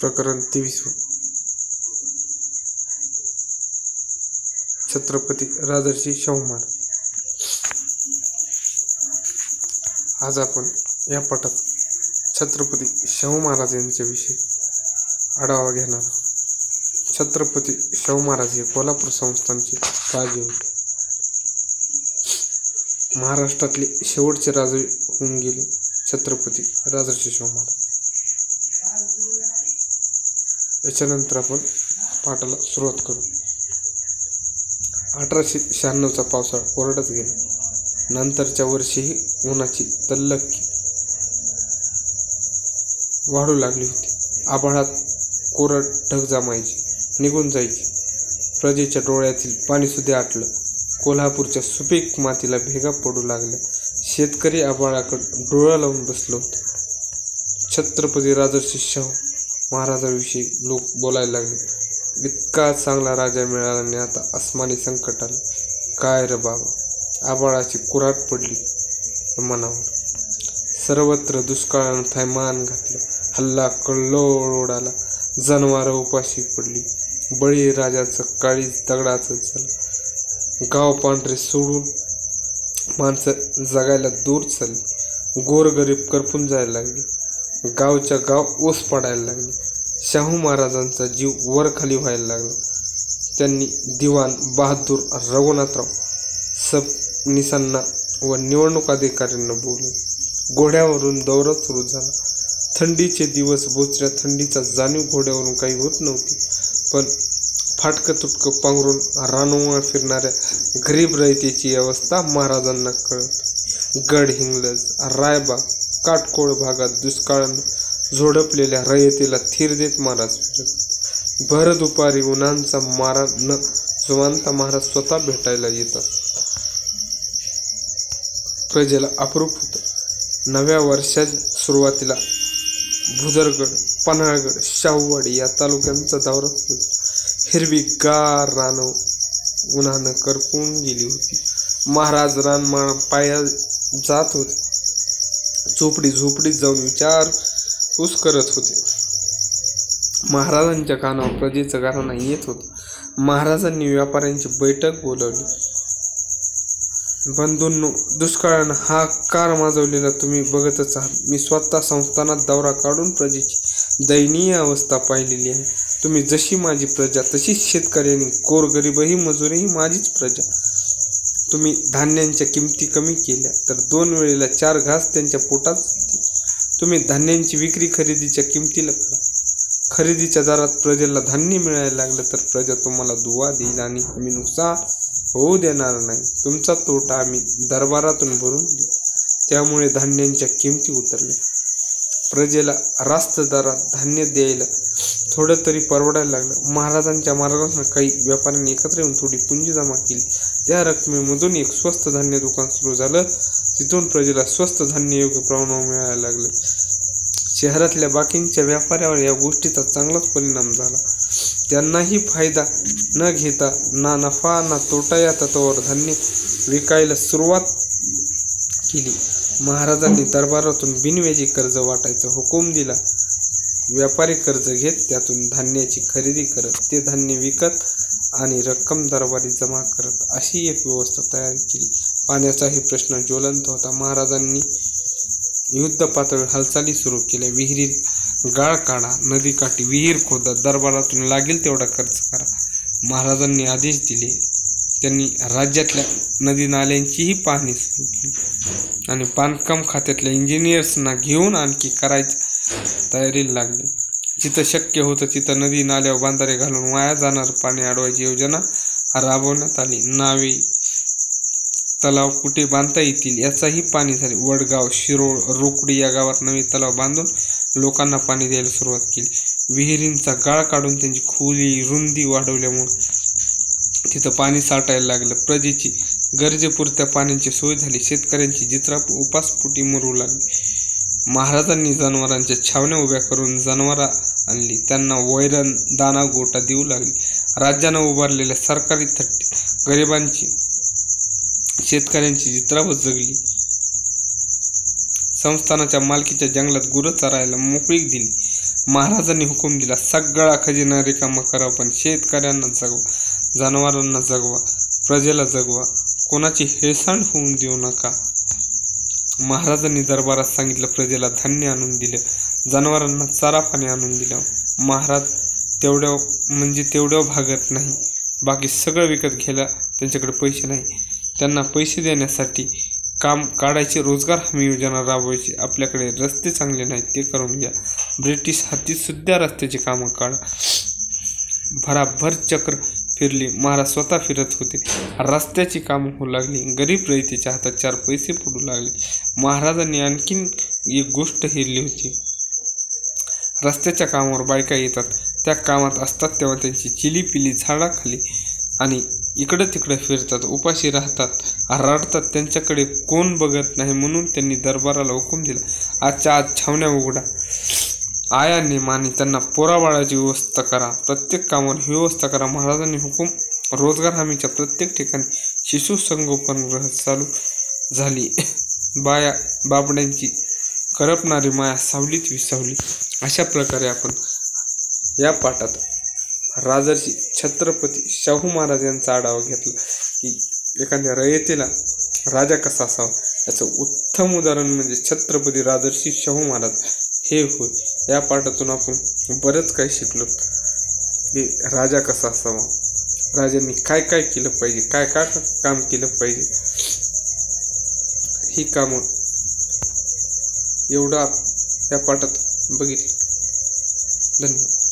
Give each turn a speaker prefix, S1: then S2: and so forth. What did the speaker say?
S1: प्रकरण 23 छत्रपती राजर्षी शाहू महाराज। आज आपण या पाठात छत्रपती शाहू महाराज यांच्याविषयी आढावा घेणार आहोत। छत्रपती शाहू महाराज हे कोल्हापूर संस्थानचे राजे होते। महाराष्ट्रातले शेवटचे राजे होऊन गेले छत्रपती राजर्षी शाहू महाराज। याच्यानंतर आपण पाठाला सुरुवात करू। 1896चा पावसाळा कोरडच गेला। नंतरच्या वर्षीही उन्हाची तल्लखी वाढू लागली होती। आभाळात कोरड ढग जमायची, निघून जायची। प्रजेच्या डोळ्यातील पाणी सुद्धा आटलं। कोल्हापूरच्या सुपीक मातीला भेगा पडू लागल्या। शेतकरी आभाळाकडे डोळा लावून बसलो होते। छत्रपती राजर्षी शाहू महाराजांविषयी लोक बोलायला लागले, इतका चांगला राजा मिळाला आणि आता आसमानी संकट आलं। काय रे बाबा, आभाळाची कुऱ्हाड पडली मनावर। सर्वत्र दुष्काळानं थैमान घातलं। हल्ला कल्लोळ उडाला। जनावरं उपाशी पडली। बळी राजाचं काळीज दगडाचं झालं। गाव पांढरे सोडून माणसं जगायला दूर चालली। गोरगरीब करपून जायला लागली। गावच्या गाव ओस पडायला लागले। शाहू महाराजांचा जीव वर खाली व्हायला लागला। त्यांनी दिवाण बहादूर रघुनाथराव सबनीसांना व निवडणूक अधिकाऱ्यांना बोलवले। घोड्यावरून दौरा सुरू झाला। थंडीचे दिवस बोचऱ्या थंडीचा जाणीव घोड्यावरून काही होत नव्हती, पण फाटकं तुटकं पांघरून रानोमाळ फिरणाऱ्या गरीब रयतेची अवस्था महाराजांना कळत। गड हिंगलज, रायबाग, काटकोळ भागात दुष्काळानं झोडपलेल्या रयतेला थीर देत महाराज फिरत। भर दुपारी उन्हांचा मारा न जुमानता महाराज स्वतः भेटायला येतात। प्रजेला अप्रूप होतं। नव्या वर्षाच्या सुरुवातीला भुदरगड, पन्हाळगड, शाहूवाडी या तालुक्यांचा दौरा सुरू झाला। हिरवीगार रानं उन्हानं करपून गेली होती। महाराज रानमाळा पाया जात होते। झोपडी झोपडीत जाऊन विचारपूस करत होते। महाराजांच्या कानावर प्रजेचं गाणं येत होतं। महाराजांनी व्यापाऱ्यांची बैठक बोलावली। बंधूंनो, दुष्काळानं हाकार माजवलेला तुम्ही बघतच आहात। मी स्वतः संस्थानात दौरा काढून प्रजेची दयनीय अवस्था पाहिलेली आहे। तुम्ही जशी माझी प्रजा तशीच शेतकऱ्यांनी, गोरगरीबही मजुरीही माझीच प्रजा। तुम्ही धान्यांच्या किमती कमी केल्या तर 2 वेळेला 4 घास त्यांच्या पोटात जातील। तुम्ही धान्यांची विक्री खरेदीच्या किमतीला करा। खरेदीच्या दरात प्रजेला धान्य मिळायला लागलं तर प्रजा तुम्हाला दुवा देईल आणि आम्ही नुकसान होऊ देणार नाही। तुमचा तोटा आम्ही दरबारातून भरून देऊ। त्यामुळे धान्यांच्या किमती उतरल्या। प्रजेला रास्त दरात धान्य द्यायला थोडं तरी परवडायला लागलं। महाराजांच्या मार्गानुसार काही व्यापाऱ्यांनी एकत्र येऊन थोडी पुंजी जमा केली। त्या रकमेमधून एक स्वस्त धान्य दुकान सुरू झालं। तिथून प्रजेला स्वस्त धान्य योग्य प्रमाणावर मिळायला लागलं। शहरातल्या बाकींच्या व्यापाऱ्यावर या गोष्टीचा चांगलाच परिणाम झाला। त्यांनाही फायदा न घेता ना नफा ना तोटा या तत्वावर धान्य विकायला सुरुवात केली। महाराजांनी दरबारातून बिनव्याजी कर्ज वाटायचा हुकूम दिला। व्यापारी कर्ज घेत त्यातून धान्याची खरेदी करत, ते धान्य विकत आणि रक्कम दरबारी जमा करत, अशी एक व्यवस्था तयार केली। पाण्याचाही प्रश्न ज्वलंत होता। महाराजांनी युद्ध पातळीवर हालचाली सुरू केल्या। विहिरीत गाळ काढा, नदीकाठी विहीर खोदा, दरबारातून लागेल तेवढा खर्च करा। महाराजांनी आदेश दिले। त्यांनी राज्यातल्या नदी नाल्यांचीही पाहणी सुरू केली आणि बांधकाम खात्यातल्या इंजिनियर्सना घेऊन आणखी करायच्या तयारीला लागले। जिथं शक्य होतं तिथं नदी नाल्यावर बांधारे घालून वाया जाणार पाणी अडवायची योजना राबवण्यात आली। नावे, तलाव कुठे बांधता येतील याचाही पाहणी झाली। वडगाव, शिरोळ, रोकडी या गावात नवे तलाव बांधून लोकांना पाणी द्यायला सुरुवात केली। विहिरींचा गाळ काढून त्यांची खोली रुंदी वाढवल्यामुळे तिथं पाणी साठायला लागलं। प्रजेची गरजेपुरत्या पाण्याची सोय झाली। शेतकऱ्यांची जित्रा उपासपोटी मरू लागली। महाराजांनी जनावरांच्या छावण्या उभ्या करून जनावरं आणली। त्यांना वैरण, दाना, गोटा देऊ लागली। राज्यानं उभारलेल्या सरकारी थट्टीत गरिबांची, शेतकऱ्यांची जित्रावर जगली। संस्थानाच्या मालकीच्या जंगलात गुरं चरायला मोकळीक दिली। महाराजांनी हुकूम दिला, सगळा खजिना रिकामा करा, पण शेतकऱ्यांना जगवा, जनावरांना जगवा, प्रजेला जगवा, कोणाची हेळसांड होऊन देऊ नका. महाराजांनी दरबारात सांगितलं, प्रजेला धान्य आणून दिलं, जनावरांना चारा पाणी आणून दिलं. महाराज तेवढ्या भागत नाही, बाकी सगळं विकत घ्यायला त्यांच्याकडे पैसे नाही. त्यांना पैसे देण्यासाठी काम काढायचे, रोजगार हमी योजना राबवायची. आपल्याकडे रस्ते चांगले नाहीत, ते करून घ्या. ब्रिटिश हाती सुद्धा रस्त्याची कामं काढा. भराभर चक्र फिरली. महाराज स्वतः फिरत होते. रस्त्याची कामं होऊ लागली. गरीब रयतेच्या हातात 4 पैसे पडू लागले. महाराजांनी आणखीन एक गोष्ट हेरली होती. रस्त्याच्या कामावर बायका येतात, त्या कामात असतात तेव्हा त्यांची चिलीपिली झाडाखाली आणि इकडं तिकडं फिरतात, उपाशी राहतात, रडतात. त्यांच्याकडे कोण बघत नाही, म्हणून त्यांनी दरबाराला हुकूम दिला, आजच्या आज छावण्या उघडा. आया नेमाने त्यांना पोराबाळाची व्यवस्था करा, प्रत्येक कामावर व्यवस्था करा. महाराजांनी हुकूम, रोजगार हमीच्या प्रत्येक ठिकाणी शिशु संगोपनगृह चालू झाली. बाया बाबड्यांची करपणारी माया सावलीत विसावली. अशा प्रकारे आपण या पाठात राजर्षी छत्रपती शाहू महाराज यांचा आढावा घेतला की एखाद्या रयतेला राजा कसा असावा. याचं उत्तम उदाहरण म्हणजे छत्रपती राजर्षी शाहू महाराज हे होय. या पाठातून आपण बरंच काही शिकलो की राजा कसा असावा, राजांनी काय काय केलं पाहिजे, काय काय काम केलं पाहिजे. ही कामं एवढं या पाठात बघितलं. धन्यवाद.